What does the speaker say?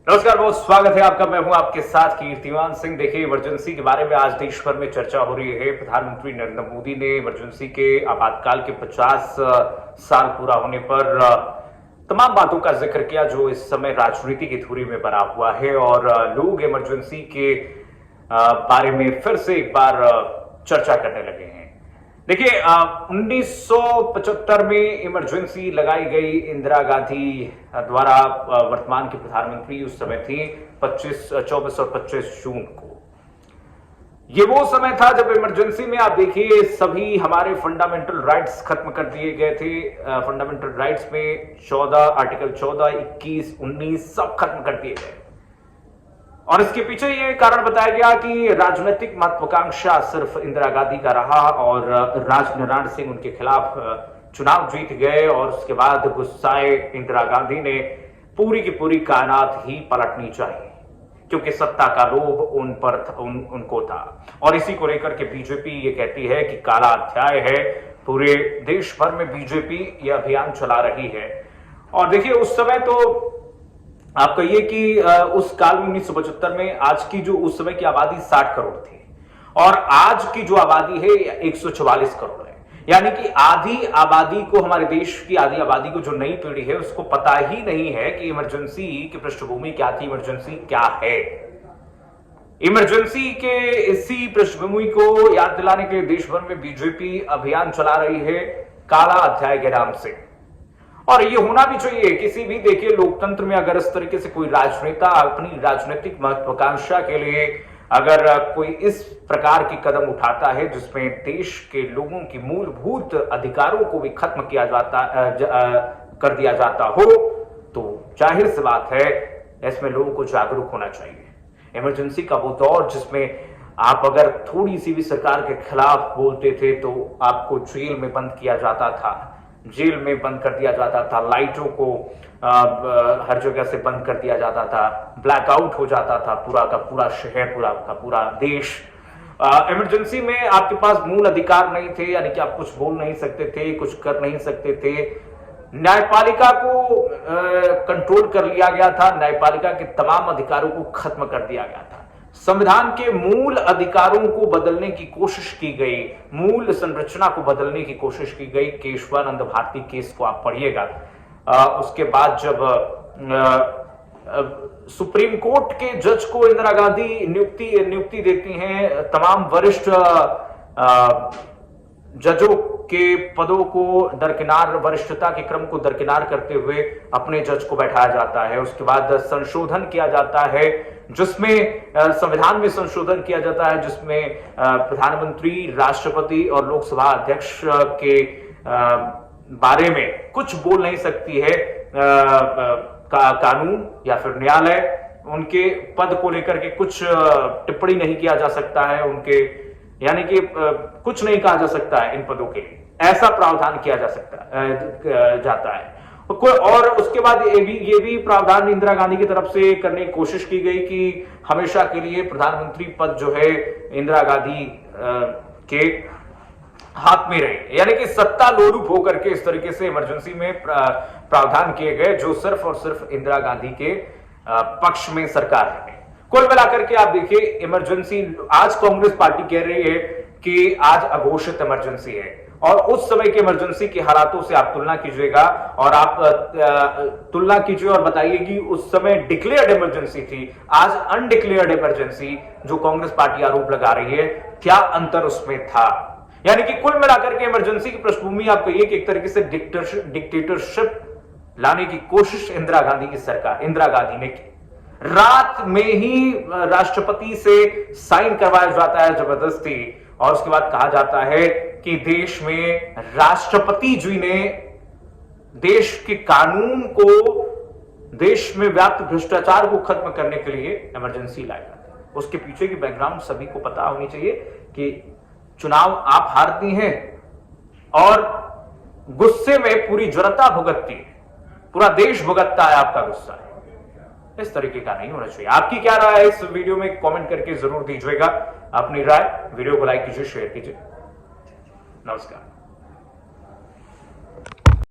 नमस्कार, बहुत स्वागत है आपका। मैं हूं आपके साथ कीर्तिमान सिंह। देखिए, इमरजेंसी के बारे में आज देश भर में चर्चा हो रही है। प्रधानमंत्री नरेंद्र मोदी ने इमरजेंसी के आपातकाल के 50 साल पूरा होने पर तमाम बातों का जिक्र किया जो इस समय राजनीति की धुरी में बना हुआ है और लोग इमरजेंसी के बारे में फिर से एक बार चर्चा करने लगे हैं। देखिए, 1975 में इमरजेंसी लगाई गई इंदिरा गांधी द्वारा। वर्तमान की प्रधानमंत्री उस समय थी 24 और 25 जून को। ये वो समय था जब इमरजेंसी में आप देखिए सभी हमारे फंडामेंटल राइट्स खत्म कर दिए गए थे। फंडामेंटल राइट्स में 14 आर्टिकल 14, 21, 19 सब खत्म कर दिए गए और इसके पीछे ये कारण बताया गया कि राजनीतिक महत्वाकांक्षा सिर्फ इंदिरा गांधी का रहा और राजनारायण सिंह उनके खिलाफ चुनाव जीत गए और उसके बाद गुस्साए इंदिरा गांधी ने पूरी की पूरी कायनात ही पलटनी चाहिए क्योंकि सत्ता का लोभ उनको था। और इसी को लेकर के बीजेपी ये कहती है कि काला अध्याय है। पूरे देश भर में बीजेपी यह अभियान चला रही है। और देखिए, उस समय तो आप कहिए कि उस काल में 1975 में आज की जो उस समय की आबादी 60 करोड़ थी और आज की जो आबादी है 144 करोड़ है। यानी कि आधी आबादी को, हमारे देश की आधी आबादी को, जो नई पीढ़ी है उसको पता ही नहीं है कि इमरजेंसी की पृष्ठभूमि क्या थी, इमरजेंसी क्या है। इमरजेंसी के इसी पृष्ठभूमि को याद दिलाने के लिए देश भर में बीजेपी अभियान चला रही है काला अध्याय के नाम से। और ये होना भी चाहिए। किसी भी, देखिए, लोकतंत्र में अगर इस तरीके से कोई राजनेता अपनी राजनीतिक महत्वाकांक्षा के लिए अगर कोई इस प्रकार की कदम उठाता है जिसमें देश के लोगों की मूलभूत अधिकारों को भी खत्म किया जाता कर दिया जाता हो, तो जाहिर सी बात है इसमें लोगों को जागरूक होना चाहिए। इमरजेंसी का वो दौर जिसमें आप अगर थोड़ी सी भी सरकार के खिलाफ बोलते थे तो आपको जेल में बंद किया जाता था, जेल में बंद कर दिया जाता था, लाइटों को हर जगह से बंद कर दिया जाता था, ब्लैकआउट हो जाता था पूरा का पूरा शहर, पूरा का पूरा देश। इमरजेंसी में आपके पास मूल अधिकार नहीं थे, यानी कि आप कुछ बोल नहीं सकते थे, कुछ कर नहीं सकते थे। न्यायपालिका को कंट्रोल कर लिया गया था, न्यायपालिका के तमाम अधिकारों को खत्म कर दिया गया था। संविधान के मूल अधिकारों को बदलने की कोशिश की गई, मूल संरचना को बदलने की कोशिश की गई। केशवानंद भारती केस को आप पढ़िएगा। उसके बाद जब सुप्रीम कोर्ट के जज को इंदिरा गांधी नियुक्ति देती हैं, तमाम वरिष्ठ जजों के पदों को दरकिनार, वरिष्ठता के क्रम को दरकिनार करते हुए अपने जज को बैठाया जाता है। उसके बाद संशोधन किया जाता है जिसमें संविधान में संशोधन किया जाता है जिसमें प्रधानमंत्री, राष्ट्रपति और लोकसभा अध्यक्ष के बारे में कुछ बोल नहीं सकती है कानून या फिर न्यायालय। उनके पद को लेकर के कुछ टिप्पणी नहीं किया जा सकता है, उनके, यानी कि कुछ नहीं कहा जा सकता है इन पदों के लिए। ऐसा प्रावधान किया जाता है। और उसके बाद ये भी प्रावधान इंदिरा गांधी की तरफ से करने की कोशिश की गई कि हमेशा के लिए प्रधानमंत्री पद जो है इंदिरा गांधी के हाथ में रहे, यानी कि सत्ता लोलुप होकर के इस तरीके से इमरजेंसी में प्रावधान किए गए जो सिर्फ और सिर्फ इंदिरा गांधी के पक्ष में सरकार है। कुल मिलाकर के आप देखिए, इमरजेंसी, आज कांग्रेस पार्टी कह रही है कि आज अघोषित इमरजेंसी है और उस समय के इमरजेंसी के हालातों से आप तुलना कीजिएगा और आप तुलना कीजिए और बताइए कि उस समय डिक्लेयर्ड इमरजेंसी थी, आज अनडिक्लेयर्ड इमरजेंसी जो कांग्रेस पार्टी आरोप लगा रही है, क्या अंतर उसमें था। यानी कि कुल मिलाकर के इमरजेंसी की पृष्ठभूमि आप कहिए कि एक तरीके से डिक्टेटरशिप लाने की कोशिश इंदिरा गांधी ने की। रात में ही राष्ट्रपति से साइन करवाया जाता है जबरदस्ती और उसके बाद कहा जाता है कि देश में राष्ट्रपति जी ने देश के कानून को, देश में व्याप्त भ्रष्टाचार को खत्म करने के लिए इमरजेंसी लाया। उसके पीछे की बैकग्राउंड सभी को पता होनी चाहिए कि चुनाव आप हारती हैं और गुस्से में पूरी जनता भुगतती है, पूरा देश भुगतता है आपका गुस्सा। इस तरीके का नहीं होना चाहिए। आपकी क्या राय है इस वीडियो में, कमेंट करके जरूर दीजिएगा अपनी राय। वीडियो को लाइक कीजिए, शेयर कीजिए। नमस्कार।